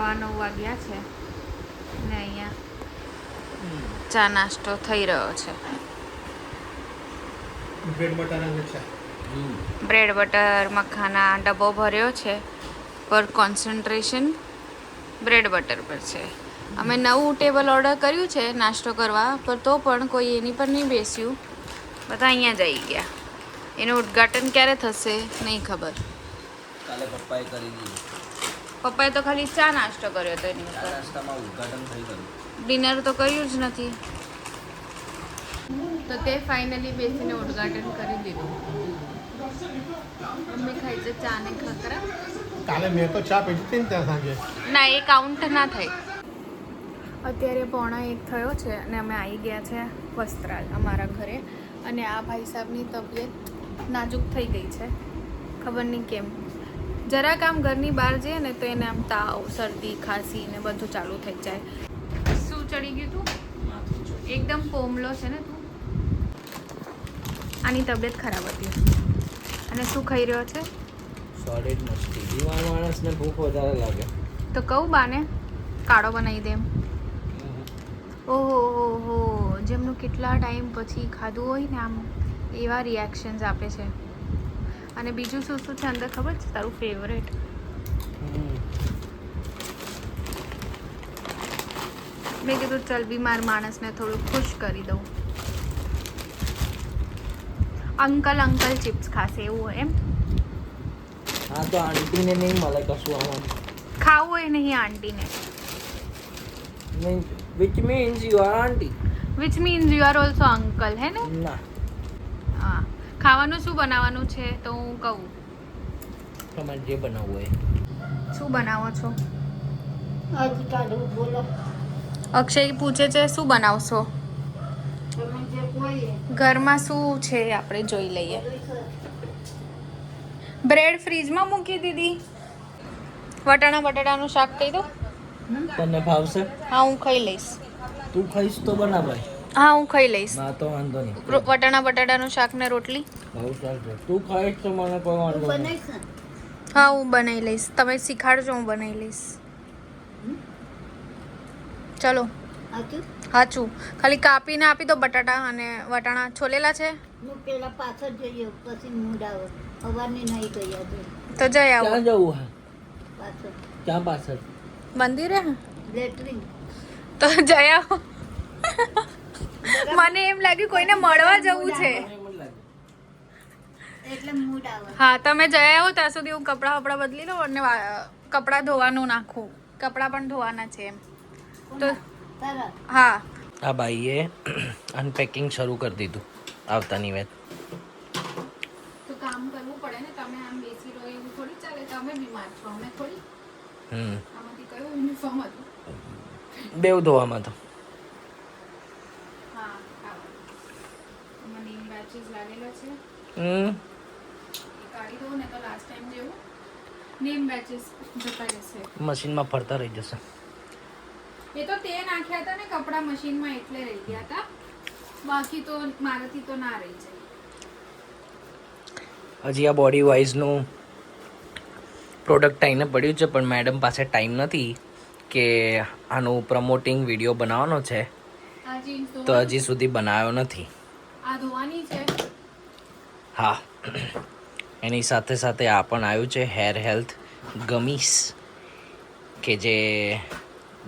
9:15 વાગ્યા છે ને અહીંયા ચા નાસ્તો થઈ રહ્યો છે. બ્રેડ બટર મખાના ડબ્બો ભર્યો છે, પર કોન્સન્ટ્રેશન બ્રેડ બટર પર છે. અમે નવું ટેબલ ઓર્ડર કર્યું છે નાસ્તો કરવા, પર તો પણ કોઈ એની પર નહીં બેસ્યું, બધા અહીંયા જઈ ગયા. એનું ઉદ્ઘાટન ક્યારે થશે નહીં ખબર. કાલે પપ્પાએ કરી દીધું. પપ્પાએ તો ખાલી ચા નાસ્તો કર્યો હતો એની ઉપર. નાસ્તામાં ઉદ્ઘાટન થઈ ગયું. ડિનર તો કર્યું જ નથી. તો તે ફાઇનલી બેસીને ઉદ્ઘાટન કરી દીધું. મમ્મી ખાઈ છે ચા ને ખાખરા. કાલે મેં તો ચા પીધી હતી ને ત્યાં સાંજે. ના, એ કાઉન્ટ ના થઈ. અત્યારે 1:45 થયો છે અને અમે આવી ગયા છે વસ્ત્રાલ અમારા ઘરે. અને આ ભાઈ સાહેબની તબિયત નાજુક થઈ ગઈ છે, ખબર નહીં કેમ. જરાક આમ ઘરની બહાર જઈએ ને તો એને આમ તાવ શરદી ખાંસી ને બધું ચાલુ થઈ જાય. શું ચડી ગયું તું? એકદમ પોમલો છે ને તું. આની તબિયત ખરાબ હતી. અને શું ખાઈ રહ્યો છે? સોલિડ મસ્તી. બીમાર માણસને ભૂખ વધારે લાગે તો કહું બાને કાળો બનાવી દે એમ. ઓહો હો, જેમનું કેટલા ટાઈમ પછી ખાધું હોય ને આમ એવા રિએક્શન્સ આપે છે. અને બીજું શું શું છે અંદર ખબર છે તારું ફેવરેટ? મેં કીધું ચલ બીમાર માણસને થોડું ખુશ કરી દઉં. અંકલ ચિપ્સ ખાશે એવું હોય એમ. હા તો આંટીને નહીં મળે કશું આમાં. ખાવું હોય નહીં આંટીને. which means you are auntie. Which means you are also uncle, હે ને? ના, હા. ખાવાનું શું બનાવવાનું છે તો હું કહું. તમારે જે બનાવવું હોય. શું બનાવો છો? આજે કાઢું બોલો. અક્ષય પૂછે છે શું બનાવશો? તમે જે કોઈ ઘરમાં શું છે આપણે જોઈ લઈએ. બ્રેડ ફ્રીજમાં મૂકી દીધી. વટાણા બટાટાનું શાક કહી દો. તને ભાવશે? હા, હું ખાઈ લઈશ. તું ખાઈશ તો બનાવાય. હા, હું ખાઈ લઈશ. ના તો વાંધો નહીં. વટાણા બટાટાનું શાક ને રોટલી. ભાવ તું ખાઈશ તો મને કોઈ વાંધો નહીં. બનાવીશ ને? હા, હું બનાવી લઈશ. તમે શીખાડજો, હું બનાવી લઈશ. ચલો હાચું? હાચું. ખાલી કાપીને આપી દો બટાટા અને વટાણા. છોલેલા છે હું પેલા પાછળ જઈએ પછી મૂડ આવે. સવારની નહીં ગઈ આજે તો જઈ આવો. ક્યાં જવું હે? પાછળ ક્યાં પાછળ? મંદિરે લેટરિન. તો જઈ આવો. મને એમ લાગ્યું કોઈને મળવા જવું છે. એટલે મૂડ આવે. હા, તમે જઈ આવો ત્યાં સુધી હું કપડાં બદલી લઉં અને કપડાં ધોવાનું નાખું. કપડાં પણ ધોવાના છે એમ તો. તારા હા, આ ભાઈએ અનપેકિંગ શરૂ કરી દીધું આવતાની વાત. તો કામ કરવું પડે ને. તમે આમ બેસી રહો એવું થોડી ચાલે. તમે બીમાર છો, અમે થોડી. આમાંથી કયું યુનિફોર્મ હતું? બેવ ધોવામાં તો હા, આમાં નેમ બેચીસ લાગેલા છે. એ કાઢી દઉં ને તો લાસ્ટ ટાઈમ જેવું નેમ બેચીસ જતા રહેશે. મશીનમાં ફરતા રહી જશે. એ તો તે નાખ્યા હતા ને કપડા મશીનમાં એટલે રહી ગયા હતા. બાકી તો મારાથી તો ના રહી જાય. હજી આ બોડી વાઇઝનું પ્રોડક્ટ આવીને પડ્યું છે, પણ મેડમ પાસે ટાઈમ નથી કે આનું પ્રમોટિંગ વિડીયો બનાવવાનો છે, આ જીન્સ તો હજી સુધી બનાવ્યો નથી. આ ધોવાની છે. હા, એની સાથે સાથે આ પણ આવ્યું છે હેર હેલ્થ ગમીસ, કે જે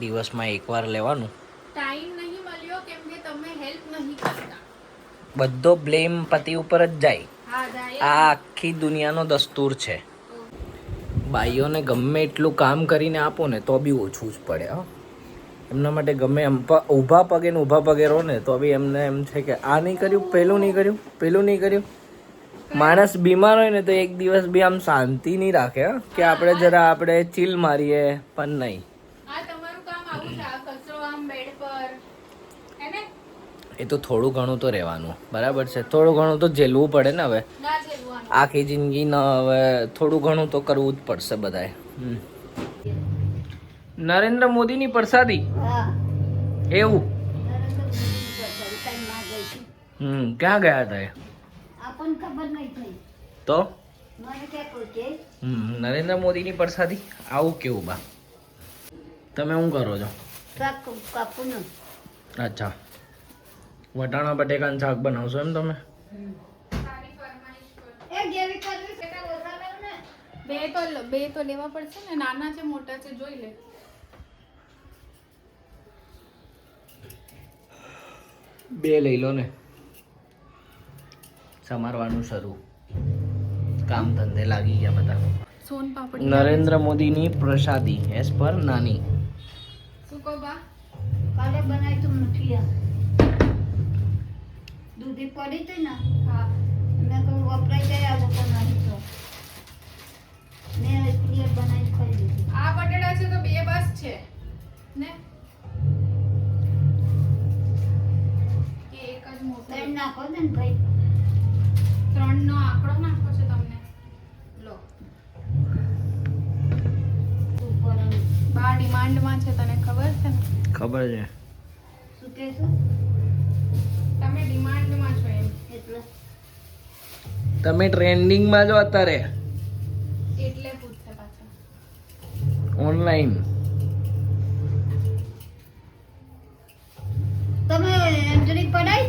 દિવસમાં એકવાર લેવાનું. ટાઈમ નહીં મળ્યો કેમ કે તમે હેલ્પ નહીં કરતા. બધો બ્લેમ પતિ ઉપર જ જાય. હા, જાય. આ આખી દુનિયાનો દસ્તુર છે. બાઈઓને ગમે એટલું કામ કરીને આપો ને તો બી ઓછું જ પડે. હા, એમના માટે ગમે એમ ઊભા પગે ને ઊભા પગે રહો ને તો બી એમને એમ છે કે આ નહીં કર્યું, પેલું નહીં કર્યું, પેલું નહીં કર્યું. માણસ બીમાર હોય ને તો એક દિવસ બી આમ શાંતિ નહીં રાખે. કે આપણે ચીલ મારીએ, પણ નહીં. આ તમારું કામ આવું છે. આ કચરો આમ બેડ પર, હે ને? એ તો થોડું ઘણું તો રહેવાનું, બરાબર છે. થોડું ઘણું તો ઝેલવું પડે ને. હવે ના જેલવાનું. આખી જિંદગી ન, હવે થોડું ઘણું તો કરવું જ પડશે બધાએ. નરેન્દ્ર મોદીની પ્રસાદી હા એવું. નરેન્દ્ર મોદીની પ્રસાદી કઈ ના ગઈ હતી. ક્યાં ગયા હતા એ? આપણને ખબર નહીં થઈ. તો મને ક્યાં પૂછે? નરેન્દ્ર મોદીની પ્રસાદી આવું કેવું બા? તમે શું કરો છો? શાક કાપું ને. અચ્છા, વટાણા બટેકાનું શાક બનાવશો એમ તમે? એ જેવી કરવી છે કે ઓછા લેવ ને. બે તો લેવા પડશે ને, નાના છે મોટા છે જોઈ લે. બે લઈ લો ને, સમારવાનું શરૂ. કામ ધંધે લાગી ગયા બધા. સોન પાપડી નરેન્દ્ર મોદીની પ્રસાદી એસ પર નાની. શું કહો બા? કાલે બનાવી તું મુઠિયા દૂધી પડી હતી ને. હા મેં કહું વપરાઈ જાય આ લોકો નહીં તો મેં ક્લિયર બનાવી ખાઈ લીધી. આ બટેટા છે તો બે બસ છે ને કે એક જ મોટો? ત્રણ નાખો ને ભાઈ. 3 નો આંકડો નાખો છે તમને. લો ઉપર બા ડિમાન્ડમાં છે, તને ખબર છે ને? ખબર છે. શું કહેશું તમે ડિમાન્ડમાં છો એમ એટલે તમે ટ્રેન્ડિંગમાં જો અત્યારે એટલે પૂછશે પાછા. ઓનલાઈન. તમે એન્ટ્રી પડાઈ.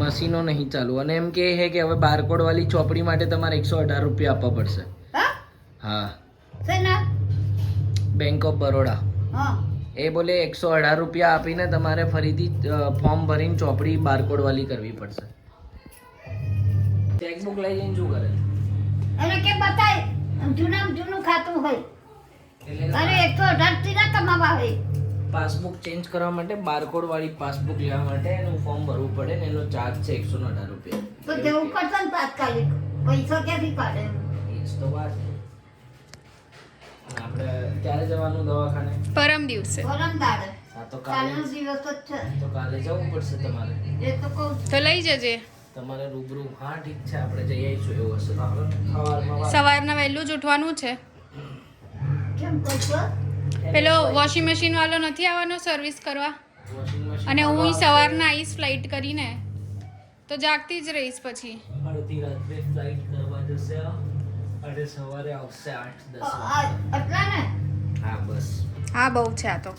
મશીનો નહીં ચાલુ અને એમ કે છે કે હવે બારકોડ વાળી ચોપડી માટે તમારે 118 રૂપિયા આપવા પડશે. હા હા, શેના? બેંક ઓફ બરોડા હા એ બોલે 118 રૂપિયા આપીને તમારે ફરીથી ફોર્મ ભરીને ચોપડી બારકોડ વાળી કરવી પડશે. ચેકબુક લઈ જઈને શું કરે? એને કે બતાય જૂનું ખાતું હોય. અરે 118 થી ના કમાવા હોય. પાસબુક ચેન્જ કરવા માટે બારકોડ વાળી પાસબુક લેવા માટે એનું ફોર્મ ભરવું પડે ને એનો ચાર્જ છે 118 રૂપિયા. તો જવું પડશે ને તાત્કાલિક. પૈસા ક્યાંથી કાઢે? એ જ તો વાત. આપણે ક્યારે જવાનું દવાખાને? પરમ દિવસે. ગરમ દાડે હા તો કાલનો કાલે દિવસ જ છે. તો કાલે જવું પડશે તમારે. એ તો કહું છું. તો લઈ જજે. તમારે રૂબરૂ. હા ઠીક છે, આપણે જઈ આવીશું એવું હશે તો. આપણે સવારમાં સવારના વહેલું જ ઉઠવાનું છે. કેમ કરશો? પેલો વોશિંગ મશીન વાળો નથી આવવાનો સર્વિસ કરવા, વોશિંગ મશીન અને હું સવારના આવીશ ફ્લાઇટ કરીને, તો જાગતી જ રહીશ પછી. અડધી રાત્રે ફ્લાઇટ કરવા જશે અને સવારે આવશે 8-10 વાગે. આટલા ને હા બસ. હા બહુ છે આ તો.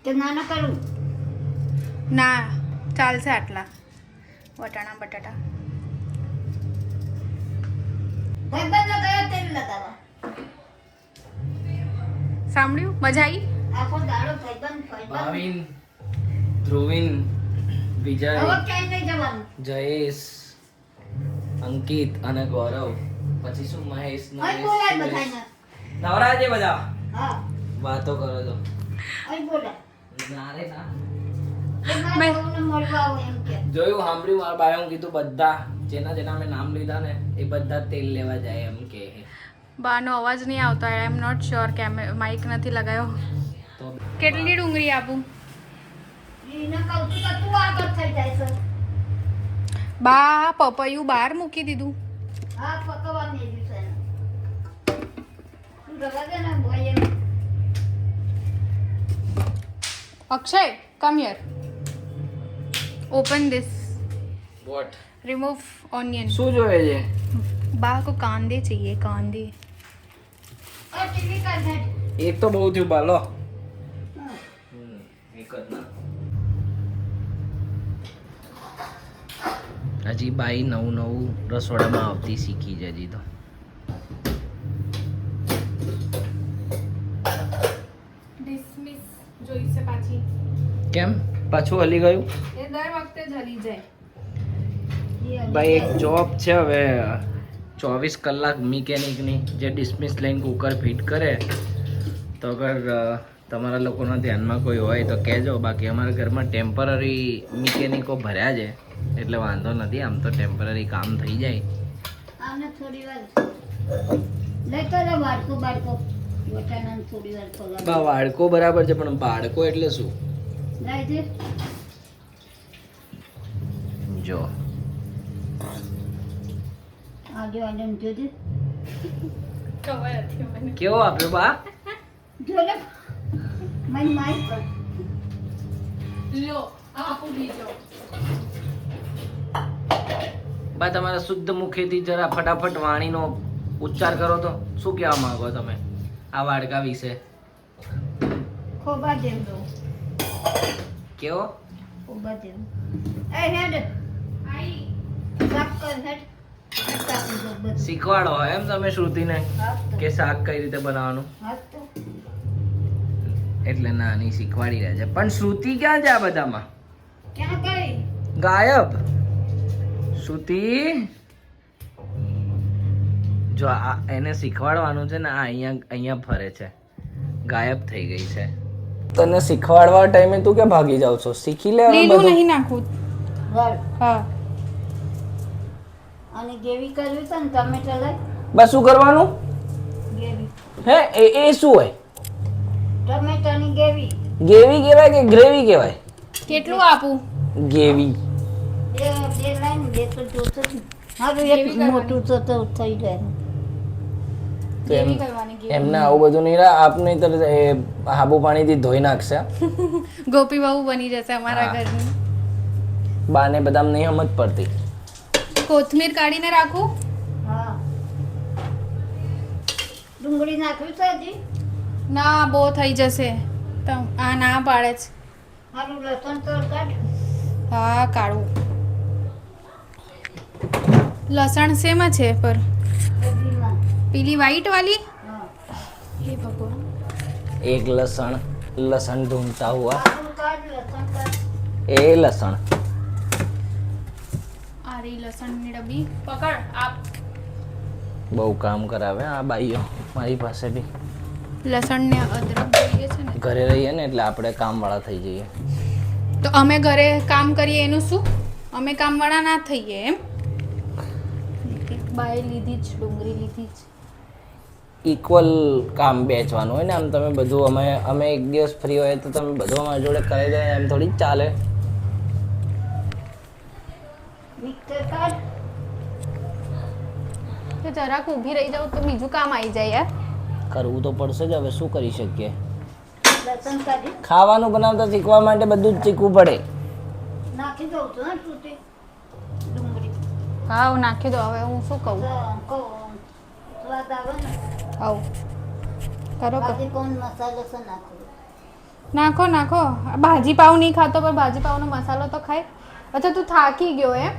કે નાના કરું. ના ચાલશે આટલા વટાણા બટાટા. ભાઈબંધને કયો તેલ લગાવવા? સાંભળ્યું? મજા આવી? આખો દાડો ભાઈબંધ. ભાવિન, ધ્રુવિન, વિજય, હવે ક્યાંય નહીં જવાનું. જયેશ, અંકિત અને ગૌરવ, પછી શું મહેશ, અહીં બોલાય બધાને. નવરાજે બધા હા વાતો કરો છો. અહીં બોલાય. ના રે ના. એ મારા બહુને મળવા આવો એમ કે. જોયું, સાંભળ્યું મારા બાએ હું કીધું બધા જેના મેં નામ લીધા ને એ બધા તેલ લેવા જાય એમ કે. બાનો અવાજ નહીં આવતો. આઈ એમ નોટ શ્યોર કે માઇક નથી લગાવ્યો. તો કેટલી ડુંગળી આપું? એને કહું છું કે તું આગળ થઈ જાય છે. બા પપૈયું બહાર મૂકી દીધું. હા પકવવાની જ છે. તું રવા દે ને ભાઈ એમ. Akshay come here, open this, what? Remove onion. શું જોઈએ છે? बा को कांदे चाहिए, कांदे. આ ટીવી કર દે. એક તો બહુ થયું બાલો. હા. એક જ ના. હજી બાઈ નવું રસોડામાં આવતી શીખી છે હજી તો. ડિસમિસ જોઈશે પાછી. કેમ પાછું હલી ગયું? એ દર વખતે જ હલી જાય. ભાઈ એક જોબ છે હવે 24 કલાક મિકેનિકની, જે ડિસમિસ લઈને કુકર ફિટ કરે. તો અગર તમારા લોકોના ધ્યાનમાં કોઈ હોય તો કહેજો. બાકી અમારા ઘરમાં ટેમ્પરરી મિકેનિકો ભર્યા છે એટલે વાંધો નથી. આમ તો ટેમ્પરરી કામ થઈ જાય. આને થોડી વાર લેતો રે બાળકો વટાણાને થોડી વાર પગાર બા વાડકો બરાબર છે પણ બાળકો એટલે શું? લઈ દે. જો આજો આજો જોજે. ખબર હતી મને. કેવો આપ્યો બા? જો ને મને માઈ કર. લો આપું બીજો. બા તમારા શુદ્ધ મુખેથી જરા ફટાફટ વાણીનો ઉચ્ચાર કરો તો. શું કહેવા માંગો તમે આ વાડકા વિશે? ખોબા જેવું કેવો ખોબા જેવું એ હેડ શાક કર હેડ કાપી દો બધું. શીખવાડો એમ તમે શ્રુતિને હા તો. કે શાક કઈ રીતે બનાવવાનું હા તો. એટલે નાની શીખવાડી રહ્યા છે પણ શ્રુતિ ક્યાં છે આ બધામાં ક્યાં ગઈ ગાયબ શ્રુતિ જો આ એને શીખવાડવાનું છે ને આ અહીંયા ફરે છે ગાયબ થઈ ગઈ છે તને શીખવાડવા ટાઈમે તું કે ભાગી જાવ છો શીખી લે હવે લીલું બધું નહીં નાખવું વળ. હા અને ગેવી કરવી છે ને ટમેટા લઈ બસ શું કરવાનું ગેવી હે એ શું હોય ટમેટાની ગેવી ગેવી કહેવાય કે ગ્રેવી કહેવાય કેટલું આપું ગેવી બે લાઈન બે તો જોતો જ. હારું ગેવી એક કરવાની. મોટું તો થઈ જાય તો એમ- કેવી કરવાની કેવી? એમને આવું બધું નહીં રહે આપને તરત એ હાબુ પાણીથી ધોઈ નાખશે ગોપી બહુ બની જશે અમારા હા. ઘરની બાને બદામ નહીં સમજ પડતી કોથમીર કાઢીને રાખું હા ડુંગળી નાખ્યું છે હજી ના બહુ થઈ જશે તો આ ના પાડે છે હારું લસણ તો કાઢ હા કાઢું લસણ શેમાં છે પર બધીમાં. પેલી વ્હાઈટ વાલી હા હે ભગવાન એક લસણ ઢૂંઢતા હુઆ હારું કાઢ લસણ કાઢ એ લસણ આ રહી લસણની ડબ્બી પકડ આપ બહુ કામ કરાવે આ બાઈઓ મારી પાસે બી લસણ ને અદરક જોઈએ છે ને ઘરે રહીએ ને એટલે આપણે કામવાળા થઈ જઈએ તો અમે ઘરે કામ કરીએ એનું શું અમે કામવાળા ના થઈએ એમ બાય લીધી જ ડુંગળી લીધી જ ઇક્વલ કામ બેચવાનું હોય ને આમ તમે બધું અમે એક દિવસ ફ્રી હોય તો તમે બધું અમારી જોડે કરી દે એમ થોડી જ ચાલે મિક્સર કાઢ તો જરાક ઊભી રહી જાઉં તો બીજું કામ આવી જાય યાર કરવું તો પડશે જ હવે શું કરી શકીએ લસણ કાઢી ખાવાનું બનાવતા શીખવા માટે બધું જ શીખવું પડે નાખી દઉં છું ને તૂટી ડુંગળી હા હું નાખી દો હવે હું શું કહું કહું સ્વાદ આવે ને આવું કરો કરો બાકી કોણ મસાલો છે નાખો નાખો નાખો ભાજી પાવ નહીં ખાતો પણ ભાજી પાવનો મસાલો તો ખાય અચ્છા તું થાકી ગયો એમ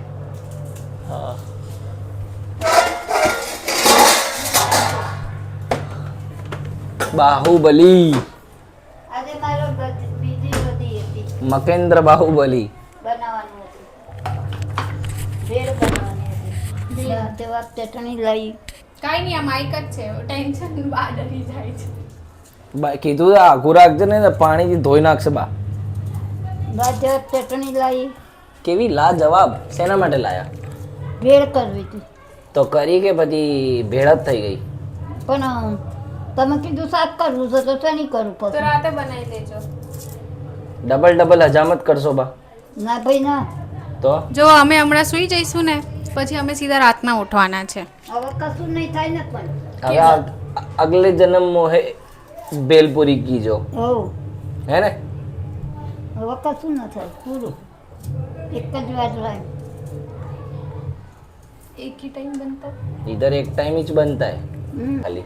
હા બાહુબલી આજે મારો બીજી બધી હતી મકેન્દ્ર બાહુબલી બનાવવાનું હતું ભેળ બનાવવાની હતી તે વાત ચટણી લઈ કાંઈ નહીં આ માઇક જ છે ટેન્શન બહાર ડરી જાય છે કીધું તો આઘું રાખજે ને પાણીથી ધોઈ નાખશે બા બાજર ચટણી લઈ કેવી લાજવાબ શેના માટે લાયા ભેળ કરવી હતી તો કરી કે પછી ભેળ જ થઈ ગઈ પણ તમે કીધું શાક કરવું છે તો શેની કરવું તો પછી રાતે બનાવી દેજો ડબલ હજામત કરશો બા ના ભાઈ ના તો જો અમે હમણાં સૂઈ જઈશું ને પછી અમે સીધા રાતના ઉઠવાના છે હવે કશું નહીં થાય ને પણ હવે અગલે જન્મ મોહે બેલપુરી કીજો હોવ હે ને હવે કશું ન થાય પૂરું એક જ વાર લાય એક ही टाइम बनता इधर एक टाइम ही बनता है હમ. खाली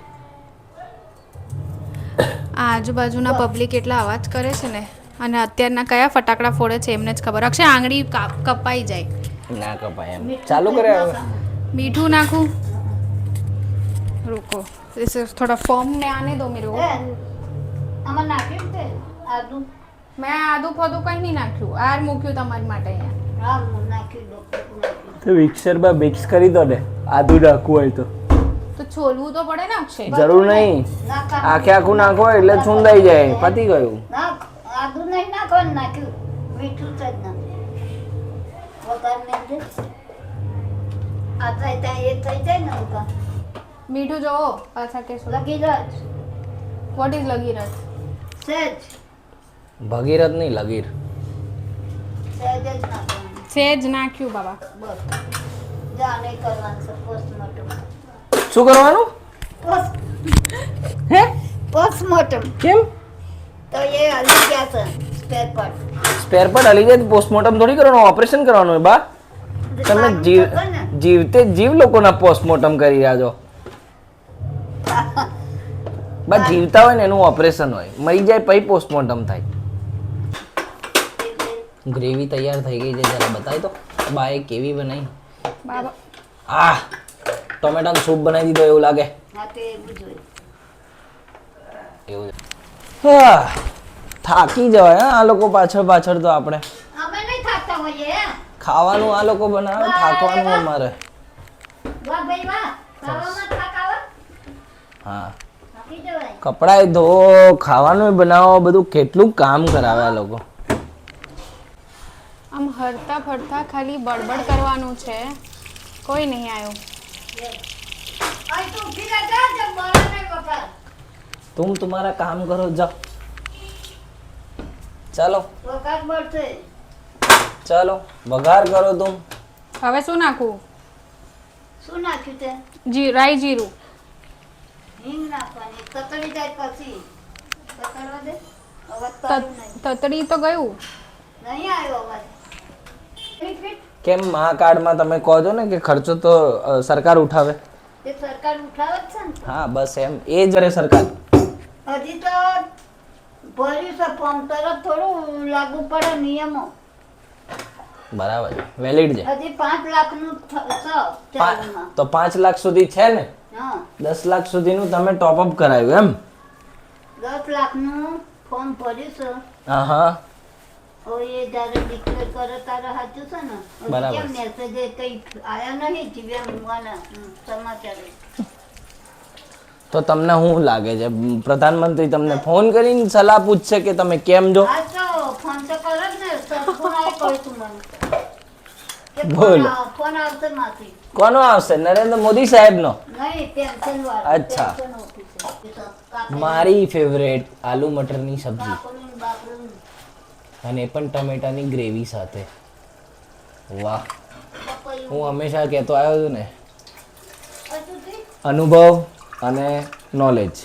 આ આજુબાજુના પબ્લિક એટલા અવાજ કરે છે ને અને અત્યારના કયા ફટાકડા ફોડે છે એમને જ ખબર અક્ષય આંગળી કપાઈ જાય ना कपाए हम મીઠું चालू તેલ करे નાખવાનું. मीठू नाखूं रुको इसे थोड़ा फॉर्म में आने दो मेरे को એ, આમાં નાખ્યું છે આદુ मैं आदू फदू कहीं नहीं नाख्યું આર મૂક્યું તમારી માટે અહીંયા હા હું નાખ્યું ડોક્ટર નાખ્યું तो मिक्सर में मिक्स करी दो ने आदू नाखવું હોય તો તો છોલવું તો પડે ને અક્ષય જરૂર નહીં નાખા આખે આખું નાખો એટલે છુંદાઈ જાય પતી ગયું નાખ આદુ નહીં નાખવાનું નાખ્યું મીઠું છે જ નાખ્યું વઘાર નહીં દે આ થાય ત્યાં એ થઈ જાય ને વઘાર મીઠું જોવો પાછા કે લગી રજ વોટ ઇઝ લગીરથ સહેજ ભગીરથ નહીં લગીર સહેજ જ નાખવાનું સેજ નાખ્યું બાબા બસ જા નહીં કરવાનું છે પોસ્ટમોર્ટમ શું કરવાનું હે પોસ્ટમોર્ટમ કેમ તો એ હલી ગયા છે સ્પેર પાર્ટ સ્પેર પાર્ટ હલી જાય પોસ્ટમોર્ટમ થોડી કરવાનું ઓપરેશન કરવાનું હોય બા તમે જીવતે જીવ લોકોના પોસ્ટમોર્ટમ કરી રહ્યા છો બસ જીવતા હોય ને એનું ઓપરેશન હોય, મરી જાય પછી પોસ્ટમોર્ટમ થાય. ગ્રેવી તૈયાર થઈ ગઈ છે, જરા બતાવી તો બાએ કેવી બનાવી. બાબા આ ટોમેટાનો સૂપ બનાવી દીધો એવું લાગે. હા તે એવું જોઈએ. એવું હા, થાકી જવાય હા આ લોકો પાછળ તો આપણે અમે નહીં ખાતા હોઈએ હે. ખાવાનું આ લોકો બનાવે, થાકવાનું અમારે. વાહ ભાઈ વાહ, ખાવામાં થાક આવે. હા, થાકી જવાય. કપડાય ધો, ખાવાનું બનાવો, બધું કેટલું કામ કરાવે આ લોકો. આમ હરતા ફરતા ખાલી બડબડ કરવાનું છે, કોઈ નહીં આવ્યું. અહીં તું ઊભી રહે જા, જબ બહાર નહીં વગર. तुम तुम्हारा काम करो जाओ. चलो વગર બળશે. चलो वघार करो तुम. હવે શું નાખવું? શું નાખ્યું તે? રાઈ જીરું. હિંગ નાખવાની, તતડી જાય પછી. તતડવા દે. અવાજ તો આવ્યો નહીં. તતડી તો ગયું. નહીં આવ્યો અવાજ. રિપીટ. કેમ મહાકાર્ડમાં તમે કહો છો ને કે ખર્ચો તો સરકાર ઉઠાવે. તે સરકાર ઉઠાવે જ છે ને. હા બસ એમ એ જ રે સરકાર. હજી તો ભર્યું છે ફોર્મ, તરત થોડું લાગુ પડે નિયમો. બરાબર છે, વેલિડ છે. હજી 5 લાખનું છે ચાલુમાં. તો 5 લાખ સુધી છે ને, હા 10 લાખ સુધીનું તમે ટોપઅપ કરાવ્યું એમ. 10 લાખનું ફોર્મ ભર્યું છે. હા હા હવે એ જ્યારે ડિક્લેર કરે ત્યારે સાચું છે ને. હજી બરાબર. કેમ મેસેજ કંઈ આયા નહીં જીવ્યા સમાચાર. તો તમને શું લાગે છે પ્રધાનમંત્રી તમને ફોન કરીને સલાહ પૂછશે કે તમે કેમ છો? હા તો ફોન તો કરે જ ને. ફોન આવી કહ્યું મને કે બોલો. ફોન આવશે માથી. કોનો આવશે? નરેન્દ્ર મોદી સાહેબનો? નહીં પેન્શન વાળા. અચ્છા. Pension officer. મારી ફેવરેટ આલુ મટરની સબ્જી બાપુનું બાપુનું. અને એ પણ ટમેટાની ગ્રેવી સાથે. વાહ, પપૈયું. હું હંમેશા કહેતો આવ્યો છું ને, હજુ થી? અનુભવ અને નોલેજ,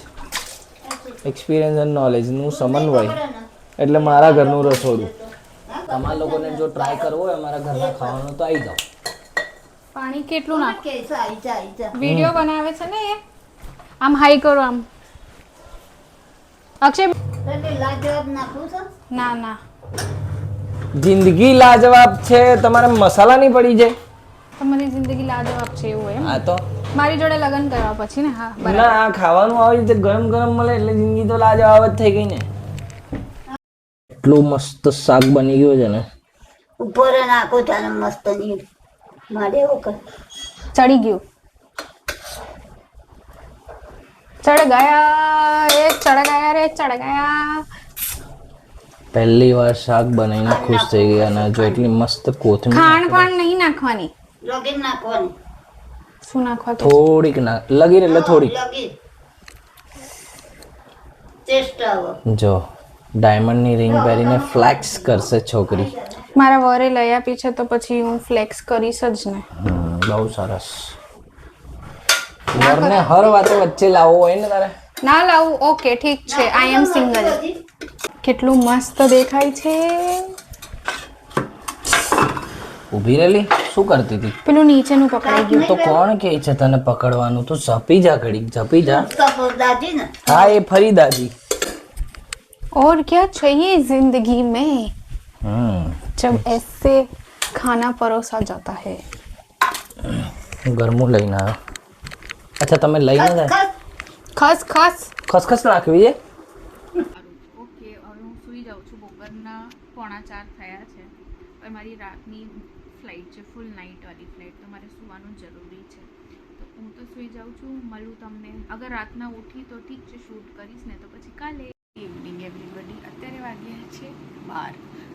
હજુ. એક્સપિરિયન્સ અને નોલેજનું સમન્વય ખબર ને? એટલે મારા ઘરનું રસોડું. હા, તમારા લોકોને જો ટ્રાય કરવો હોય અમારા ઘરના ખાવાનું તો આવી જાઓ. પાણી કેટલું નાખ? કે છે, આઈ જા, આઈ જા. વિડીયો બનાવે છે ને એ. આમ હાઈ કરો આમ. અક્ષય એટલે લાજવાબ નાખું છે. ના ના, જિંદગી લાજવાબ છે, તમારે મસાલા નહીં પડી જાય. તમારી જિંદગી લાજવાબ છે એવું એમ? આ તો મારી જોડે લગ્ન કરવા પછી ને? હા બરાબર. ના, આ ખાવાનું આવી રીતે ગરમ ગરમ મળે એટલે જિંદગી તો લાજવાબ જ થઈ ગઈ ને. એટલું મસ્ત શાક બની ગયું છે ને. ઉભો રહે નાખો તારે મસ્ત ની મારે એવું કર. ચડી ગયું. ચડ ગયા રે, ચડ ગયા રે, ચડ ગયા. પહેલી વાર શાક બનાવીને ખુશ થઈ ગયા અને જો એટલી મસ્ત કોથમીર ખાંડ પણ નહીં નાખવાની. લગીન નાખવાની. શું નાખવા તો? થોડીક ના લગી એટલે થોડીક. લગીન ટેસ્ટ આવે. જો ડાયમંડની રિંગ પહેરીને ફ્લેક્સ કરશે છોકરી. મારા વરે લઈ આપી છે તો પછી હું ફ્લેક્સ કરીશ જ ને. બહુ સરસ. ઘરને હર વાતે વચ્ચે લાવવો હોય ને તારે. ના લાવું? ઓકે ઠીક છે, આઈ એમ સિંગલ. કેટલું મસ્ત દેખાય છે. ઊભી રહેલી શું કરતી હતી? પેલું નીચેનું પકડાઈ ગયું. તો કોણ કહે છે તને પકડવાનું? તું ઝપી જા ઘડીક, ઝપી જા. દાદી ને હા એ ફરી દાદી. और क्या चाहिए जिंदगी में હમ जब ऐसे खाना परोसा जाता है. ગરમું લઈને આવ્યો. અચ્છા તમે લઈને જાય ખસ ખસ. ખસખસ નાખવી છે. ઓકે, હવે હું સૂઈ જાઉં છું. બપોરના 3:45 થયા છે. પણ મારી રાતની ફ્લાઇટ છે, ફૂલ નાઇટવાળી ફ્લાઇટ, તો મારે સૂવાનું જરૂરી છે. તો હું તો સૂઈ જાઉં છું. મળું તમને. અગર રાતના ઉઠી તો ઠીક છે, શૂટ કરીશ ને તો પછી કાલે. Evening everybody. અત્યારે વાગ્યા છે 12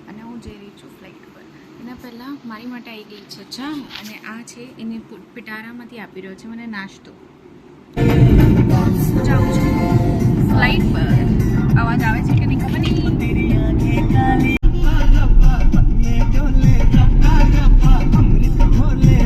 અને હું જઈ રહી છું ફ્લાઇટ પર. એના પહેલાં મારી માટે આવી ગઈ છે ચા અને આ છે એને પિટારામાંથી આપી રહ્યો છે મને નાસ્તો.